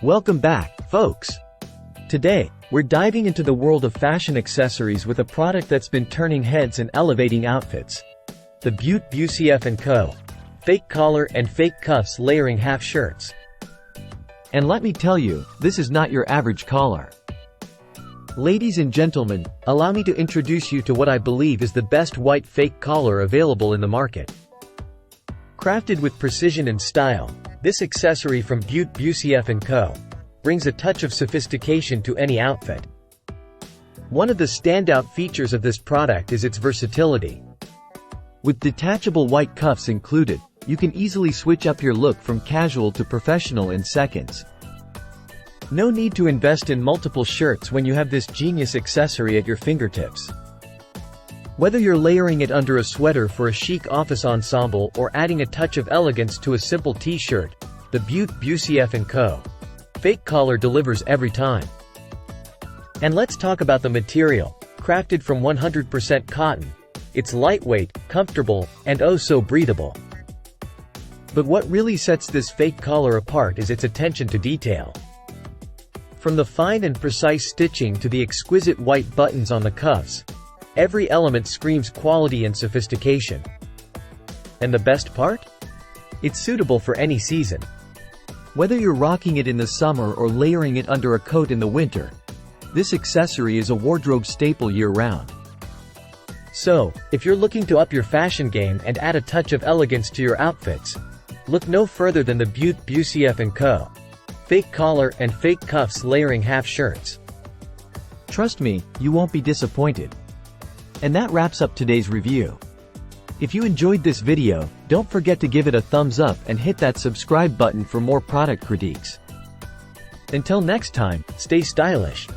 Welcome back, folks. Today, we're diving into the world of fashion accessories with a product that's been turning heads and elevating outfits. The Beut Bucf & Co. Fake collar and fake cuffs layering half shirts. And let me tell you, this is not your average collar. Ladies and gentlemen, allow me to introduce you to what I believe is the best white fake collar available in the market. Crafted with precision and style, this accessory from Beut Bucf & Co. brings a touch of sophistication to any outfit. One of the standout features of this product is its versatility. With detachable white cuffs included, you can easily switch up your look from casual to professional in seconds. No need to invest in multiple shirts when you have this genius accessory at your fingertips. Whether you're layering it under a sweater for a chic office ensemble or adding a touch of elegance to a simple t-shirt, the Beut Bucf & Co. Fake collar delivers every time. And let's talk about the material. Crafted from 100% cotton, it's lightweight, comfortable, and oh so breathable. But what really sets this fake collar apart is its attention to detail. From the fine and precise stitching to the exquisite white buttons on the cuffs, every element screams quality and sophistication. And the best part? It's suitable for any season. Whether you're rocking it in the summer or layering it under a coat in the winter, this accessory is a wardrobe staple year-round. So, if you're looking to up your fashion game and add a touch of elegance to your outfits, look no further than the Beut Bucf & Co. Fake collar and fake cuffs layering half shirts. Trust me, you won't be disappointed. And that wraps up today's review. If you enjoyed this video, don't forget to give it a thumbs up and hit that subscribe button for more product critiques. Until next time, stay stylish.